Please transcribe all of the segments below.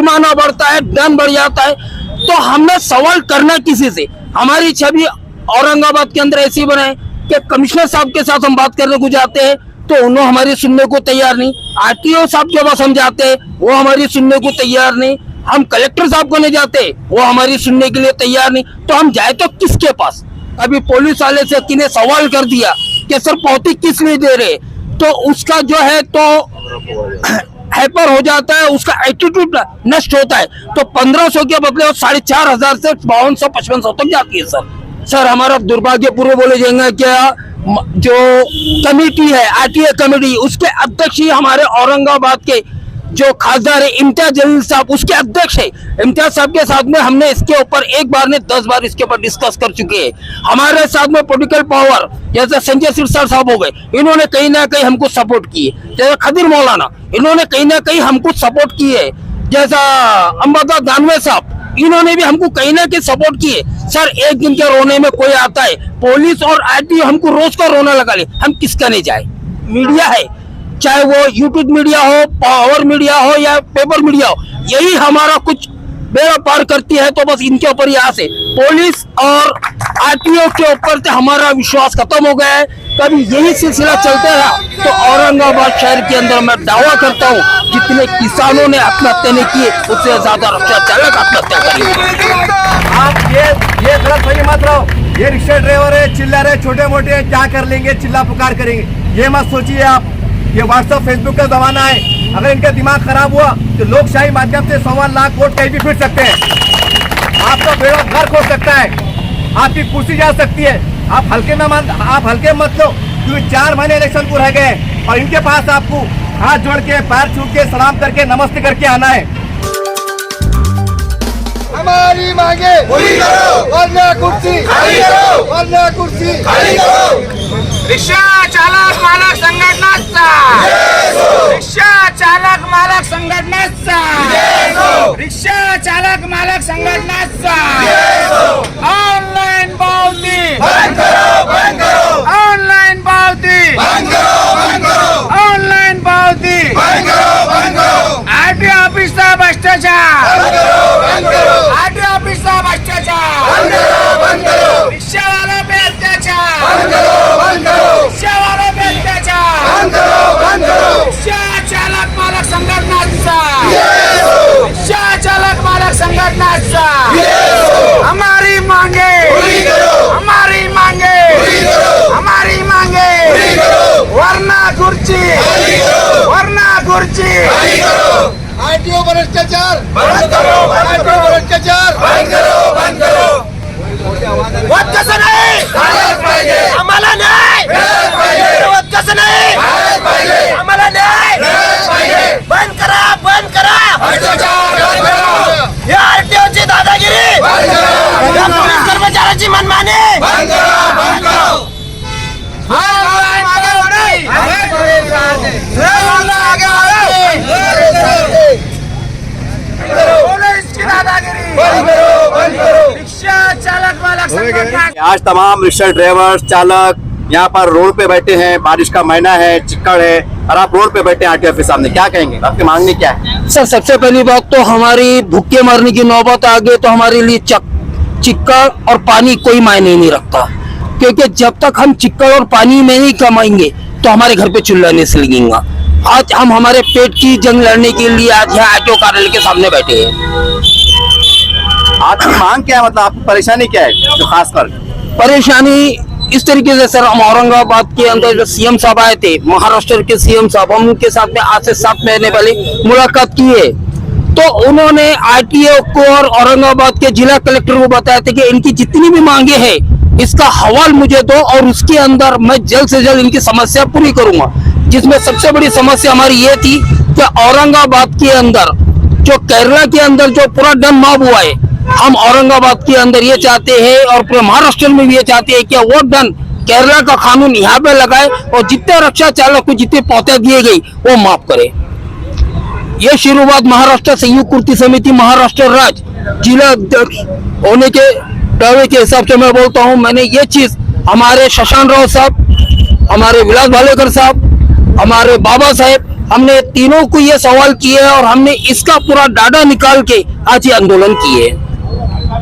जुर्माना बढ़ता है, दंड बढ़ जाता है, तो हमें सवाल करना किसी से? हमारी छवि औरंगाबाद के अंदर ऐसी बनाए कि कमिश्नर साहब के साथ हम बात करने को जाते हैं तो उन्होंने हमारी सुनने को तैयार नहीं, आरटीओ साहब के पास हम जाते हैं वो हमारी सुनने को तैयार नहीं, हम कलेक्टर साहब को नहीं जाते वो हमारी सुनने के लिए तैयार नहीं, तो हम जाए तो किसके पास? अभी पुलिस वाले से किन्हें सवाल कर दिया कि सर पौती किस लिए दे रहे, तो उसका जो है तो हाइपर हो जाता है, उसका एटीट्यूड नष्ट होता है, तो 1500 के बदले वो 4500 से 5200-5500 तक जाती है। सर हमारा दुर्भाग्यपूर्ण बोले जाएंगे क्या, जो कमेटी है आरटीए कमेटी, उसके अध्यक्ष ही हमारे औरंगाबाद के जो खासदार है इम्तियाज जलील साहब, उसके अध्यक्ष है। इम्तियाज साहब के साथ में हमने इसके ऊपर एक बार ने 10 बार इसके ऊपर डिस्कस कर चुके हैं। हमारे साथ में पॉलिटिकल पावर जैसे संजय सिरसाट साहब हो गए, इन्होंने कहीं ना कहीं हमको सपोर्ट किए, जैसे खदीर मौलाना इन्होंने कहीं ना कहीं हमको सपोर्ट किए, जैसा अंबादा दानवे साहब इन्होंने भी हमको कहीं ना कहीं सपोर्ट किए। सर एक दिन के रोने में कोई आता है, पुलिस और आरटीओ हमको रोज का रोना लगा ले, हम किसका नहीं जाए? मीडिया है, चाहे वो यूट्यूब मीडिया हो, पावर मीडिया हो या पेपर मीडिया हो, यही हमारा कुछ बेड़ा पार करती है, तो बस इनके ऊपर यहाँ से पुलिस और आरटीओ के ऊपर से हमारा विश्वास खत्म हो गया है। कभी यही सिलसिला चलता रहा तो औरंगाबाद शहर के अंदर मैं दावा करता हूँ जितने किसानों ने आत्महत्या नहीं की उससे ज्यादा रिक्शा चालक आत्महत्या करेंगे। आप ये गलत सही मत रहो, ये रिक्शा ड्राइवर है, चिल्ला रहे छोटे मोटे क्या कर लेंगे, चिल्ला पुकार करेंगे, ये मत सोचिए आप। ये व्हाट्सएप फेसबुक का जमाना है, अगर इनका दिमाग खराब हुआ तो लोकशाही माध्यम से 1.25 लाख वोट कहीं भी फिर सकते हैं। आपका बेड़ा घर खोल सकता है, आपकी कुर्सी जा सकती है। आप हल्के मत लो, क्योंकि 4 महीने इलेक्शन को रह गए और इनके पास आपको हाथ जोड़ के पैर छू के सलाम करके नमस्ते करके आना है। हमारी मांगे पूरी करो, वरना कुर्सी खाली करो, वरना कुर्सी खाली करो। रिक्षा चालक मालक संघटनाचा, रिक्षा चालक मालक संघटनाचा, रिक्षा चालक मालक संघटनाचा ऑनलाइन पावती बंद करो, बंद करो, ऑनलाइन पावती बंद करो, बंद करो, ऑनलाइन पावती बंद करो, बंद करो, आरटीओ ऑफिसचा भ्रष्टाचार, बंद करो, बंद करो, आरटीओ ऑफिसचा भ्रष्टाचार, बंद करो, बंद करो, रिक्षा वालों पे अत्याचार, बंद करो, बंद करो, रिक्षा वालों पे अत्याचार, बंद करो, बंद करो। रिक्षा चालक मालक संघटनाचा, रिक्षा चालक मालक संघटनाचा हमारी मांगे पूरी करो, हमारी मांगे पूरी करो, हमारी मांगे पूरी करो, वरना खुर्ची खाली करो, वरना खुर्ची खाली करो। आरटीओ भ्रष्टाचार बंद करो, बंद करो, भ्रष्टाचार बंद करो, बंद करो। वत कसं नाही झालंच पाहिजे, आम्हाला नाही झालंच पाहिजे, वत कसं नाही झालंच पाहिजे, आम्हाला नाही झालंच पाहिजे। बंद करा बंद करा भ्रष्टाचार बंद करो, या आरटीओची दादागिरी बंद करो, या बंद पोलीस करो, कर्मचाऱ्याची मनमानी बंद करो, बंद करो। ऑनलाइन आगे हो नहीं ऑनलाइन आगे हो पुलिस की दादागिरी बंद करो, बंद करो। रिक्शा चालक मालक संघटना आज तमाम रिक्शा ड्राइवर चालक यहाँ पर रोड पे बैठे हैं, बारिश का महीना है, चिक्कड़ है और आप रोड पे बैठे हैं आरटीओ ऑफिस सामने, क्या कहेंगे? आपकी मांगनी क्या है? सर सबसे पहली बात तो हमारी भूखे मरने की नौबत आ गई तो हमारे लिए चिक्कड़ और पानी कोई मायने नहीं रखता, क्योंकि जब तक हम चिक्कड़ और पानी में नहीं कमाएंगे तो हमारे घर पे चूल्हा नहीं सिलेगा। आज हम हमारे पेट की जंग लड़ने के लिए आज यहाँ आरटीओ कार्यालय के सामने बैठे हैं। आपकी मांग क्या है, मतलब आपकी परेशानी क्या है जो खास कर? परेशानी इस तरीके से सर, हम औरंगाबाद के अंदर जो सीएम साहब आए थे, महाराष्ट्र के सीएम साहब, हम उनके साथ में आज से 7 महीने पहले मुलाकात की है, तो उन्होंने आरटीओ को और औरंगाबाद के जिला कलेक्टर को बताया था कि इनकी जितनी भी मांगे हैं इसका हवाल मुझे दो और उसके अंदर मैं जल्द से जल्द इनकी समस्या पूरी करूंगा। जिसमें सबसे बड़ी समस्या हमारी ये थी कि औरंगाबाद के अंदर जो केरला के अंदर जो पूरा डन मॉब हुआ है, हम औरंगाबाद के अंदर ये चाहते हैं और पूरे महाराष्ट्र में भी ये चाहते हैं कि वो डन केरला का कानून यहाँ पे लगाए और जितने रक्षा चालक को जितने पौते दिए गई वो माफ करे। ये शुरुआत महाराष्ट्र संयुक्त कृति समिति महाराष्ट्र राज्य जिला अध्यक्ष होने के दावे के हिसाब से मैं बोलता हूँ, मैंने ये चीज हमारे शशांक राव साहब, हमारे विलास भालेकर साहब, हमारे बाबा साहेब हमने तीनों को ये सवाल किए और हमने इसका पूरा डाटा निकाल के आज ये आंदोलन किए।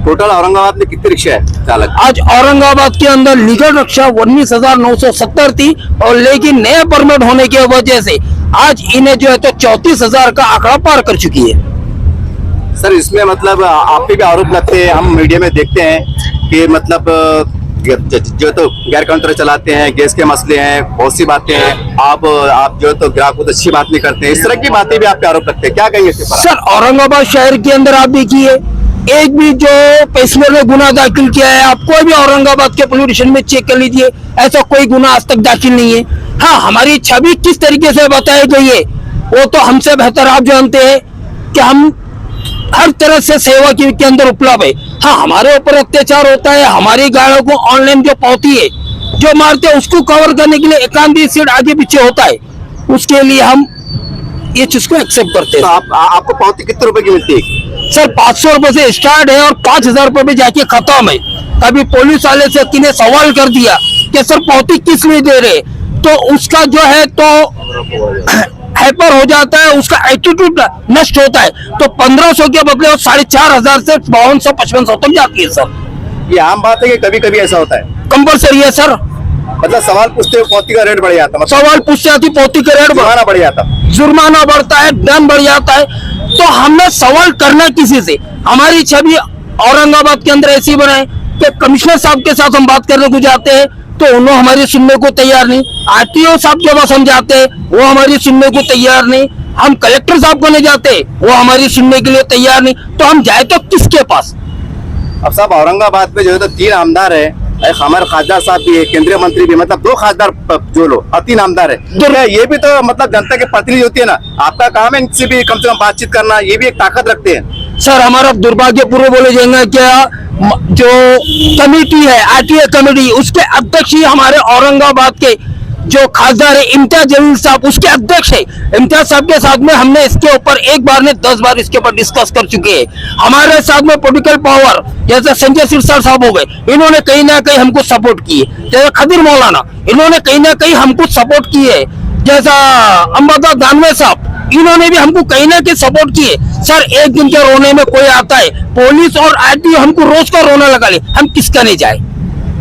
टोटल औरंगाबाद में कितने रिक्शा है चालक? आज औरंगाबाद के अंदर लीगल रिक्शा 19,970 थी और लेकिन नए परमिट होने की वजह से आज इन्हें जो है तो 34,000 का आंकड़ा पार कर चुकी है। सर इसमें मतलब आप पे भी आरोप लगते हैं, हम मीडिया में देखते हैं कि मतलब जो तो गैर कानूनी चलाते हैं, गैस के मसले हैं, बहुत सी बातें हैं, आप जो है तो ग्राहक को अच्छी बात नहीं करते हैं, इस तरह की बातें भी आप पे आरोप लगते हैं, क्या कहेंगे इसके पर? सर औरंगाबाद शहर के अंदर आप देखिए एक भी जो पेशवर ने गुना दाखिल किया है, आप कोई भी औरंगाबाद के पुलिस स्टेशन में चेक कर लीजिए, ऐसा कोई गुना आज तक दाखिल नहीं है। हाँ, हमारी छवि किस तरीके से बताई गई है वो तो हमसे बेहतर आप जानते हैं कि हम हर तरह से सेवा के अंदर उपलब्ध है। हाँ, हमारे ऊपर अत्याचार होता है, हमारी गाड़ियों को ऑनलाइन जो पावती है जो मारते हैं उसको कवर करने के लिए एकांती सीट आगे पीछे होता है, उसके लिए हम ये चीज को एक्सेप्ट करते हैं। तो आपको पावती कितने रुपए की मिलती है? सर 500 रुपए से स्टार्ट है और 5,000 रुपए पे जाके खत्म है। कभी पुलिस वाले से किन्हें सवाल कर दिया कि सर पावती किस लिए दे रहे, तो उसका जो है तो हाइपर हो जाता है, उसका एटीट्यूड नष्ट होता है, तो 1,500 के बदले 4,500 से 5,200-5,500 तक जाती है। सर ये आम बात है कि कभी कभी ऐसा होता है? कंपल्सरी है सर। मतलब सवाल पूछते हुए पावती का रेट बढ़ जाता है, सवाल पूछते आती पावती का रेट जुर्माना बढ़ जाता, जुर्माना बढ़ता है, दंड बढ़ जाता है। तो हमने सवाल करना किसी से? हमारी छवि औरंगाबाद के अंदर ऐसी बनाए कि कमिश्नर साहब के साथ हम बात करने को जाते हैं तो उन्होंने हमारी सुनने को तैयार नहीं, आरटीओ साहब के पास हम जाते हैं वो हमारी सुनने को तैयार नहीं, हम कलेक्टर साहब को नहीं जाते वो हमारी सुनने के लिए तैयार नहीं, तो हम जाए तो किसके पास? अब साहब औरंगाबाद में जो है तो 3 आमदार है, एक हमारे खासदार साहब भी है, केंद्रीय मंत्री भी, मतलब 2 खासदार जो लो और 3 आमदार है, तो ये भी तो मतलब जनता के प्रतिनिधि होती है ना, आपका काम है इनसे भी कम से कम बातचीत करना, ये भी एक ताकत रखते हैं। सर हमारा दुर्भाग्यपूर्ण बोले जाएंगे क्या जो कमेटी है आरटीए कमेटी उसके अध्यक्ष ही हमारे औरंगाबाद के जो खासदार है इम्तियाज जलील साहब उसके अध्यक्ष है। इम्तियाज साहब के साथ में हमने इसके ऊपर एक बार ने 10 बार इसके ऊपर डिस्कस कर चुके हैं। हमारे साथ में पॉलिटिकल पावर जैसे संजय सिरसाट साहब हो गए, इन्होंने कहीं ना कहीं हमको सपोर्ट किए, जैसे खदीर मौलाना इन्होंने कहीं ना कहीं हमको सपोर्ट किए, जैसा अंबादा दानवे साहब इन्होंने भी हमको कहीं ना कहीं सपोर्ट किए। सर एक दिन के रोने में कोई आता है, पुलिस और आरटीओ हमको रोज का रोना लगा ले, हम किसका नहीं जाए?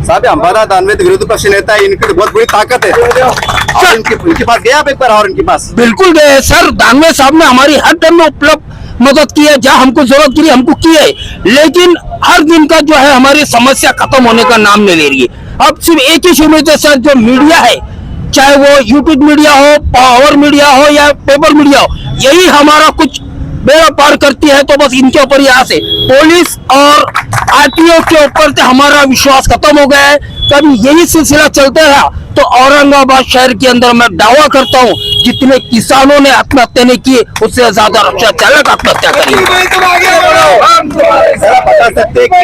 साहब अंबादा दानवे विरोधी पक्ष नेता है, इनकी तो बहुत बड़ी ताकत है, और इनके पास गया आप एक बार? और इनके पास बिल्कुल गए सर, दानवे साहब ने हमारी हर टाइम में उपलब्ध मदद की है, जहाँ हमको जरूरत की हमको की है, लेकिन हर दिन का जो है हमारी समस्या खत्म होने का नाम नहीं ले रही है। अब सिर्फ एक ही सुविधा है सर, जो मीडिया है चाहे वो यूट्यूब मीडिया हो, पावर मीडिया हो या पेपर मीडिया हो, यही हमारा कुछ बेड़ा पार करती है, तो बस इनके ऊपर यहाँ से पुलिस और आरटीओ के ऊपर से हमारा विश्वास खत्म हो गया है। कभी यही सिलसिला चलता रहा तो औरंगाबाद शहर के अंदर मैं दावा करता हूँ जितने किसानों ने आत्महत्या नहीं की उससे ज्यादा रिक्शा चालक आत्महत्या करेंगे। बता सकते कि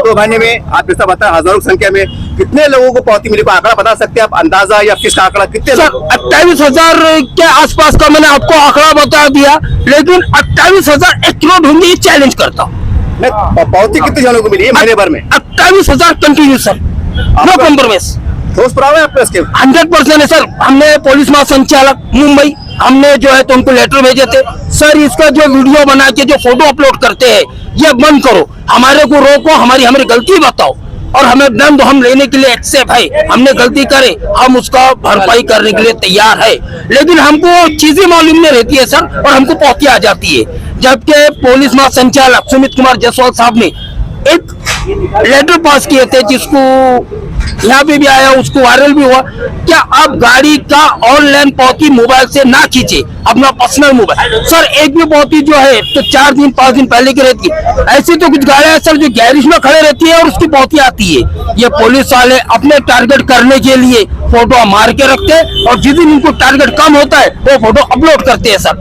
2 महीने में आप जैसा बता हजारों की संख्या में कितने लोगों को पावती मिली, को आंकड़ा बता सकते हैं आप? अंदाजा या किसका आंकड़ा कितने? सर 28,000 के आसपास का मैंने आपको आंकड़ा बता दिया, लेकिन 28,000 एक करोड़ ढूंढने की चैलेंज करता हूँ। पावती कितने जनों को मिली है महीने भर में? 28,000 कंटिन्यू सर, नो कॉम्प्रोमाइज। ठोस पुरावा है आपके पास? 100% है सर। हमने पुलिस महासंचालक मुंबई हमने जो है तो उनको लेटर भेजे थे, सर इसका जो वीडियो बना के जो फोटो अपलोड करते हैं ये बंद करो, हमारे को रोको, हमारी गलती बताओ और हमें दंड हम लेने के लिए एक्सेप्ट है, हमने गलती करे हम उसका भरपाई करने के लिए तैयार है, लेकिन हमको चीजें मालूम नहीं रहती है सर और हमको पावती आ जाती है। जबकि पुलिस महासंचालक सुमित कुमार जायसवाल साहब ने एक लेटर पास किए थे जिसको यहाँ पे भी आया, उसको वायरल भी हुआ, क्या आप गाड़ी का ऑनलाइन पावती मोबाइल से ना खींचे, अपना पर्सनल मोबाइल। सर एक भी पावती जो है तो 4 दिन 5 दिन पहले की रहती है, ऐसी तो कुछ गाड़ियां सर जो गैरेज में खड़े रहती है और उसकी पावती आती है। ये पुलिस वाले अपने टारगेट करने के लिए फोटो मार के रखते हैं और जिस दिन इनको टारगेट कम होता है वो फोटो अपलोड करते हैं। सर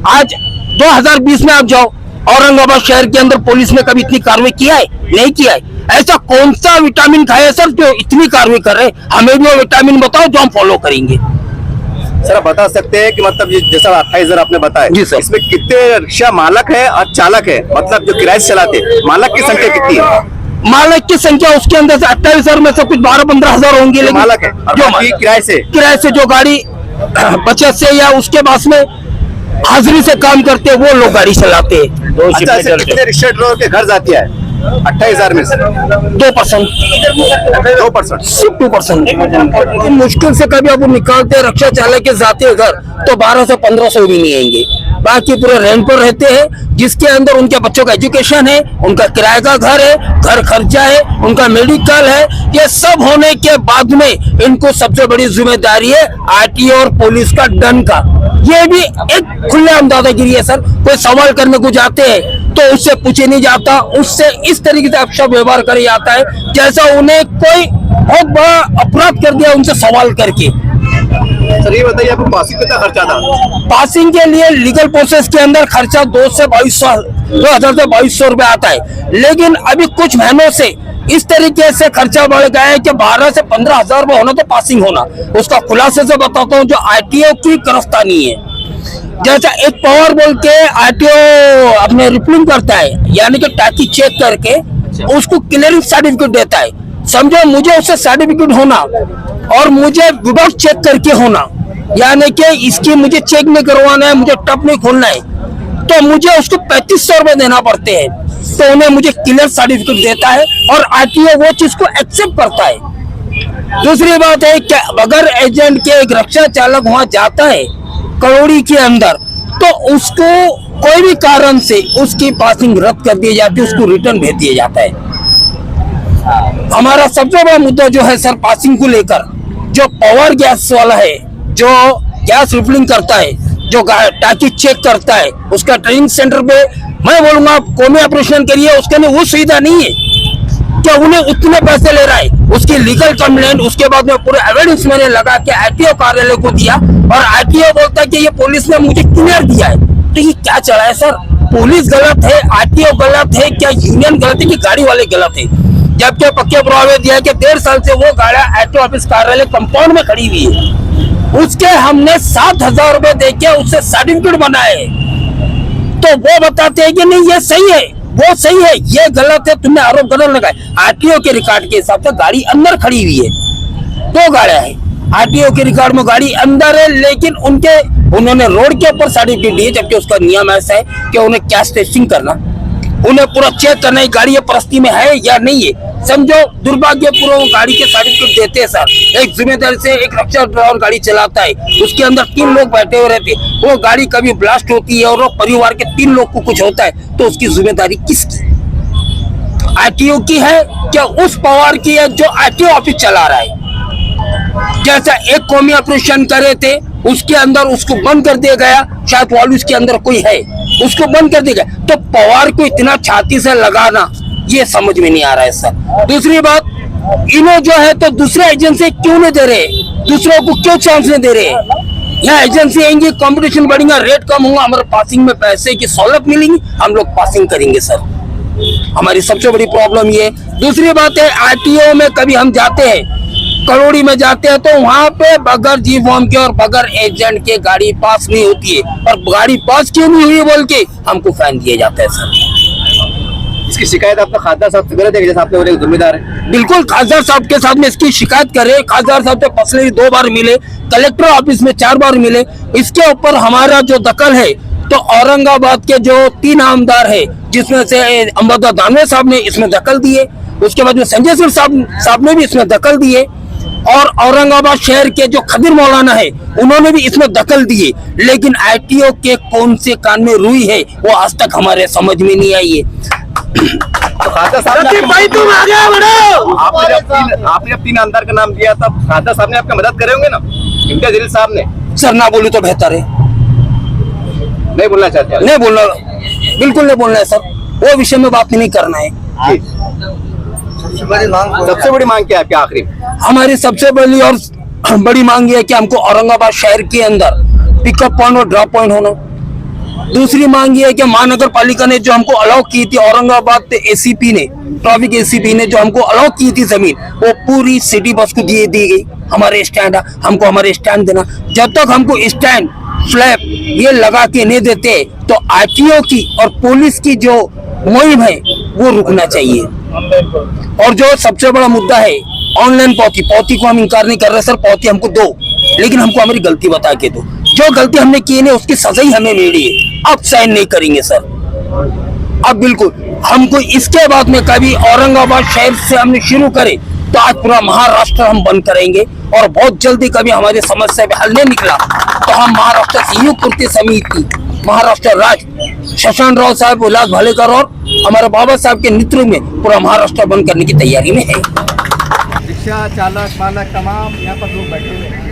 आज 2020 में आप जाओ औरंगाबाद शहर के अंदर पुलिस ने कभी इतनी कार्रवाई किया है? नहीं किया है। ऐसा कौन सा विटामिन खाया सर जो इतनी कार्रवाई कर रहे? हमें भी वो विटामिन बताओ जो हम फॉलो करेंगे। सर आप बता सकते हैं कि मतलब ये जैसा 28,000 आपने बताया, जी सर, इसमें कितने रिक्शा मालक है और चालक है, मतलब जो किराए से चलाते हैं, मालक की संख्या कितनी है? मालक की संख्या उसके अंदर से 28,000 में से कुछ 12-15 हजार होंगे, लेकिन मालक है जो किराए से जो गाड़ी बचत से या उसके पास में हाजिरी से काम करते हैं, वो लोग गाड़ी चलाते हैं। अच्छा, ऐसे कितने रिक्शा ड्राइवर के घर जाती है 28,000 में से? 2%, 2%। सिर्फ 2%। मुश्किल से कभी अब निकालते हैं, रिक्शा चालक के जाते हैं घर तो 1200 से 1500 भी नहीं आएंगे। बाकी पूरे रेंट पर रहते हैं, जिसके अंदर उनके बच्चों का एजुकेशन है, उनका किराए का घर है, घर खर्चा है, उनका मेडिकल है। ये सब होने के बाद में इनको सबसे बड़ी जिम्मेदारी है आरटीओ और पुलिस का दंड का। ये भी एक खुलेआम दादागिरी है सर। कोई सवाल करने को जाते हैं तो उससे पूछे नहीं जाता, उससे इस तरीके से अपशब्द व्यवहार करे जाता है जैसा उन्हें कोई बहुत बड़ा अपराध कर दिया उनसे सवाल करके। सर ये बताइए, आपको पासिंग कितना खर्चा था? पासिंग के लिए लीगल प्रोसेस के अंदर खर्चा 2,000 से 2,200 रुपए आता है, लेकिन अभी कुछ महीनों से इस तरीके से खर्चा बढ़ गया है कि 12 से 15,000 रुपए होना तो पासिंग होना। उसका खुलासे से बताता हूँ, जो आरटीओ की गिरफ्तारी है, जैसा एक पावर बोल के आरटीओ अपने रिपोर्टिंग करता है, यानी कि टाकी चेक करके उसको क्लियरिंग सर्टिफिकेट देता है। समझो मुझे उससे सर्टिफिकेट होना और मुझे विभाग चेक करके होना, यानी कि इसकी मुझे चेक नहीं करवाना है, मुझे टप नहीं खोलना है, तो मुझे उसको 3500 रुपए देना पड़ते हैं। तो उन्हें मुझे क्लियर सर्टिफिकेट देता है और आरटीओ वो चीज को एक्सेप्ट करता है। दूसरी बात है कि अगर एजेंट के एक रिक्शा चालक वहां जाता है करोड़ी के अंदर, तो उसको कोई भी कारण से उसकी पासिंग रद्द कर दी जाती है, उसको रिटर्न भेज दिया जाता है। हमारा सबसे बड़ा मुद्दा जो है सर पासिंग को लेकर, जो पावर गैस वाला है, जो गैस रिफिलिंग करता है, जो टाकी चेक करता है, उसका ट्रेनिंग सेंटर पे मैं बोलूंगा आप कौमी ऑपरेशन करिए, उसके लिए वो सुविधा नहीं है क्या? उन्हें उतने पैसे ले रहा है, उसकी लीगल कंप्लेंट उसके बाद में पूरे एविडेंस मैंने लगा के आरटीओ कार्यालय को दिया और आरटीओ बोलता है कि ये पुलिस ने मुझे क्लियर दिया है। तो ये क्या चला है सर? पुलिस गलत है, आरटीओ गलत है, क्या यूनियन गलत है कि गाड़ी वाले गलत है? जबकि पक्के पुरावे दिया कि 1.5 साल से वो गाड़ी आरटीओ ऑफिस कार्यालय कंपाउंड में खड़ी हुई है, उसके हमने 7,000 रुपए देके उससे सर्टिफिकेट बनाए, तो वो बताते हैं कि नहीं ये सही है, वो सही है, ये गलत है, तुमने आरोप गलत लगाए। आरटीओ के रिकॉर्ड के हिसाब से गाड़ी अंदर खड़ी हुई है, 2 गाड़ियां हैं आरटीओ के रिकॉर्ड में, गाड़ी अंदर है, लेकिन उन्होंने रोड के ऊपर सर्टिफिकेट दिए, जबकि उसका नियम ऐसा है कि उन्हें कैश टेस्टिंग करना, उन्हें पूरा चेक करना है गाड़ी ये परिस्थिति में है या नहीं है। समझो दुर्भाग्यपूर्ण गाड़ी के सर्टिफिकेट देते हैं सर। एक जिम्मेदारी से एक रिक्शा ड्राइवर गाड़ी चलाता है, उसके अंदर 3 लोग बैठे हुए रहते हैं, वो गाड़ी कभी ब्लास्ट होती है और वो परिवार के 3 लोग को कुछ होता है, तो उसकी जिम्मेदारी किसकी? आरटीओ की है क्या उस पावर की है जो आरटीओ ऑफिस चला रहा है? जैसा एक कौमी ऑपरेशन करे थे, उसके अंदर उसको बंद कर दिया गया, शायद वालू के अंदर कोई है, उसको बंद कर दिया गया, तो पवार को इतना छाती से लगाना ये समझ में नहीं आ रहा है सर। दूसरी बात, इन्हों जो है तो दूसरे एजेंसी क्यों नहीं दे रहे, दूसरों को क्यों चांस नहीं दे रहे? यहाँ एजेंसी आएंगी, कंपटीशन बढ़ेगा, रेट कम होगा, हमारे पासिंग में पैसे की सहूलत मिलेंगी, हम लोग पासिंग करेंगे सर। हमारी सबसे बड़ी प्रॉब्लम ये। दूसरी बात है, आरटीओ में कभी हम जाते हैं, करोड़ी में जाते हैं, तो वहाँ पे बगैर जी फॉर्म के और बगैर एजेंट के गाड़ी पास नहीं होती है, और गाड़ी पास क्यों नहीं हुई बोल के हमको फाइन दिए जाते हैं सर। इसकी शिकायत आपका खासदार साहब से करे थे, जैसे आपने बोले जिम्मेदार है? बिल्कुल, खासदार साहब के साथ में इसकी शिकायत करे। खासदार साहब से पर्सनली 2 बार मिले, कलेक्टर ऑफिस में 4 बार मिले। इसके ऊपर हमारा जो दखल है, तो औरंगाबाद के जो 3 आमदार है, जिसमें से अंबरदास दानवे साहब ने इसमें दखल दिए, उसके बाद में संजय सिंह साहब ने भी इसमें दखल दिए, और औरंगाबाद शहर के जो खदीर मौलाना है उन्होंने भी इसमें दखल दिए, लेकिन आरटीओ के कौन से कान में रुई है वो आज तक हमारे समझ में नहीं आई है। तो खासदार साहब ने भाई तुम आगे बढ़ो। आपने जब 3 आमदार का नाम दिया, तब खासदार साहब ने आपका मदद करे होंगे ना, इम्तियाज जलील साहब ने? सर ना बोलूं तो बेहतर है, नहीं बोलना चाहते हैं? नहीं बोलना, बिल्कुल नहीं बोलना है सर, वो विषय में बात नहीं करना है। सबसे बड़ी मांग क्या है आपकी आखिरी? हमारी सबसे बड़ी मांग ये है कि हमको औरंगाबाद शहर के अंदर पिकअप पॉइंट और ड्रॉप पॉइंट होना। दूसरी मांग ये है कि महानगर पालिका ने जो हमको अलाउ की थी, औरंगाबाद एसीपी ने, ट्रैफिक एसीपी ने जो हमको अलाउ की थी जमीन, वो पूरी सिटी बस को दी गई। हमारे स्टैंड, हमको हमारे स्टैंड देना। जब तक हमको स्टैंड फ्लैप ये लगा के नहीं देते, तो आरटीओ की और पुलिस की जो मुहिम है वो रुकना चाहिए। और जो सबसे बड़ा मुद्दा है ऑनलाइन पावती को हम इनकार नहीं कर रहे सर, पावती हमको दो। लेकिन हमको हमारी गलती बता के दो। जो गलती हमने की नहीं उसकी सजा ही हमें मिली है, अब सहन नहीं करेंगे सर। अब बिल्कुल हमको इसके बाद में कभी औरंगाबाद शहर से हमने शुरू करे तो आज पूरा महाराष्ट्र हम बंद करेंगे, और बहुत जल्दी कभी हमारी समस्या भी हल नहीं निकला तो हम महाराष्ट्र संयुक्त कृत्य समिति, महाराष्ट्र राज्य शशांक राव साहब, उल्लास भालेकर और हमारे बाबा साहब के नेतृत्व में पूरा महाराष्ट्र बंद करने की तैयारी में है। रिक्शा चालक मालक तमाम यहाँ पर लोग बैठे हुए हैं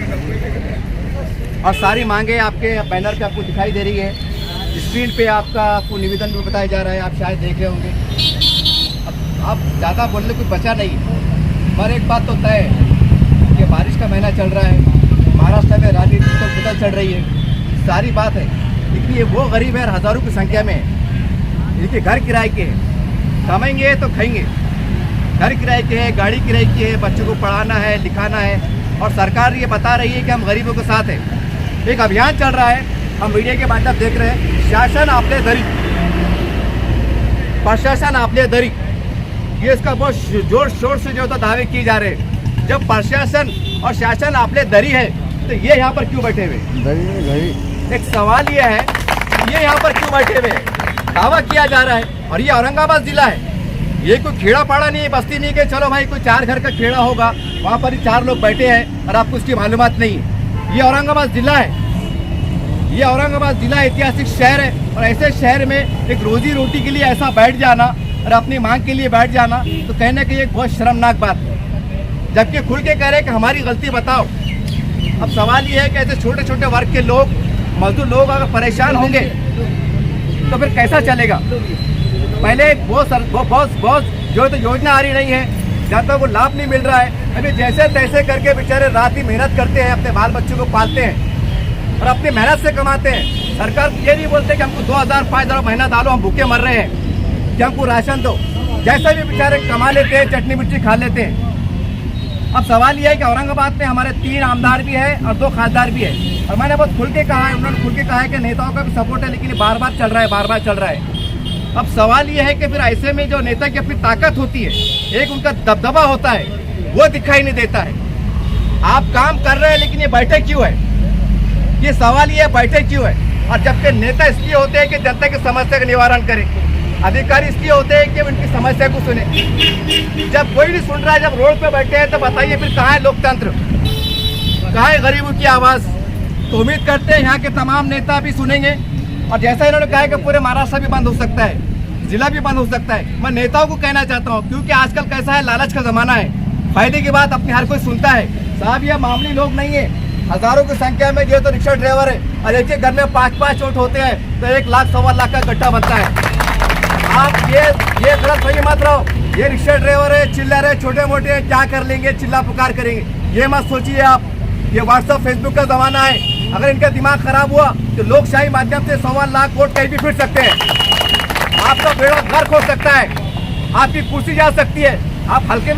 और सारी मांगे आपके बैनर पे आपको दिखाई दे रही है। स्क्रीन पे आपको निवेदन भी बताया जा रहा है, आप शायद देख रहे होंगे। अब ज़्यादा बोलने कुछ बचा नहीं, पर एक बात तो तय है कि बारिश का महीना चल रहा है, महाराष्ट्र में राजनीति तो बदल चल रही है, सारी बात है। लेकिन ये वो गरीब है हज़ारों की संख्या में, इनके घर किराए के हैं, कमाएंगे तो खाएंगे, घर किराए के है, गाड़ी किराए की है, बच्चों को पढ़ाना है, लिखाना है, और सरकार ये बता रही है कि हम गरीबों के साथ हैं। एक अभियान चल रहा है, हम मीडिया के माध्यम देख रहे हैं, शासन आपले दरी, प्रशासन आपले दरी, ये इसका बहुत जोर शोर से जो दावे किए जा रहे हैं। जब प्रशासन और शासन आपले दरी है तो ये यहाँ पर क्यों बैठे हुए? एक सवाल ये है, ये यहाँ पर क्यों बैठे हुए? दावा किया जा रहा है, और ये औरंगाबाद जिला है, ये कोई खेड़ा पाड़ा नहीं है, बस्ती नहीं कि चलो भाई कोई 4 घर का खेड़ा होगा वहाँ पर ही 4 लोग बैठे हैं और आपको उसकी मालूमात नहीं है। ये औरंगाबाद जिला है, ये औरंगाबाद जिला ऐतिहासिक शहर है, और ऐसे शहर में एक रोजी रोटी के लिए ऐसा बैठ जाना और अपनी मांग के लिए बैठ जाना तो कहने की एक बहुत शर्मनाक बात है। जबकि खुल के कह रहे कि हमारी गलती बताओ। अब सवाल ये है कि ऐसे छोटे छोटे वर्ग के लोग, मजदूर लोग अगर परेशान होंगे तो फिर कैसा चलेगा? पहले बहुत जो तो योजना आ रही नहीं है, जहाँ तक वो लाभ नहीं मिल रहा है, अभी जैसे तैसे करके बेचारे रात ही मेहनत करते हैं, अपने बाल बच्चों को पालते हैं और अपनी मेहनत से कमाते हैं। सरकार ये नहीं बोलते कि हमको 2000-5000 महीना डालो, हम भूखे मर रहे हैं, कि हमको राशन दो। जैसा भी बेचारे कमा लेते हैं, चटनी मिर्ची खा लेते हैं। अब सवाल यह है कि औरंगाबाद में हमारे 3 आमदार भी है और 2 खासदार भी है, और मैंने बहुत खुल के कहा है, उन्होंने खुल के कहा है कि नेताओं का भी सपोर्ट है, लेकिन बार बार चल रहा है। अब सवाल ये है कि फिर ऐसे में जो नेता की अपनी ताकत होती है, एक उनका दबदबा होता है, वो दिखाई नहीं देता है। आप काम कर रहे हैं लेकिन ये बैठे क्यों है? ये सवाल ये बैठे क्यों है? और जबकि नेता इसलिए होते हैं कि जनता की समस्या का निवारण करें, अधिकारी इसलिए होते हैं कि उनकी समस्या को सुने। जब कोई नहीं सुन रहा है, जब रोड पे बैठे हैं, तो बताइए फिर कहाँ है लोकतंत्र, कहाँ है गरीबों की आवाज़? तो उम्मीद करते हैं यहाँ के तमाम नेता भी सुनेंगे, और जैसा इन्होंने कहा कि पूरे महाराष्ट्र भी बंद हो सकता है, जिला भी बंद हो सकता है। मैं नेताओं को कहना चाहता हूँ, क्योंकि आजकल कैसा है, लालच का ज़माना है, फायदे की बात अपनी हर कोई सुनता है। साहब ये मामूली लोग नहीं है, हज़ारों की संख्या में जो तो रिक्शा ड्राइवर है, और एक घर में 5-5 चोट होते हैं तो 1 लाख 1.25 लाख का गड्ढा बनता है। आप ये गलत फहमी मत रहो, ये रिक्शा ड्राइवर है, चिल्लर है, छोटे मोटे हैं, क्या कर लेंगे, चिल्ला पुकार करेंगे, ये मत सोचिए आप। ये व्हाट्सअप फेसबुक का ज़माना है, अगर इनका दिमाग खराब हुआ तो लोकशाही माध्यम से 1.25 लाख वोट कहीं भी फिर सकते हैं। आपका बेड़ा घर खोल सकता है, आपकी कुर्सी जा सकती है। आप हल्के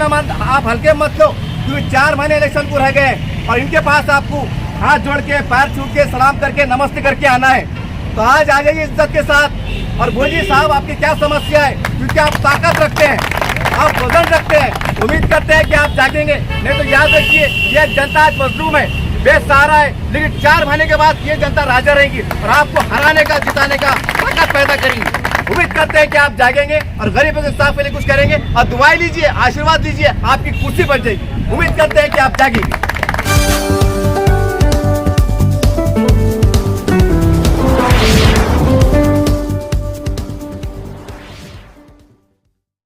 मत लो, क्योंकि 4 महीने इलेक्शन को रह गए और इनके पास आपको हाथ जोड़ के, पैर छू के, सलाम करके, नमस्ते करके आना है। तो आज आ जाइए इज्जत के साथ और बोलिए साहब आपकी क्या समस्या है, क्योंकि आप ताकत रखते हैं, आप वजन रखते हैं। उम्मीद करते हैं कि आप जागेंगे, नहीं तो याद रखिए ये जनता आज मजलूम है, बेसहारा है, लेकिन 4 महीने के बाद ये जनता राजा रहेगी और आपको हराने का, जिताने का ताकत पैदा करेंगी। उम्मीद करते हैं कि आप जागेंगे और गरीबों के इंसाफ के लिए कुछ करेंगे, और दुआएं लीजिए, आशीर्वाद लीजिए, आपकी कुर्सी बन जाएगी। उम्मीद करते हैं कि आप जागेंगे।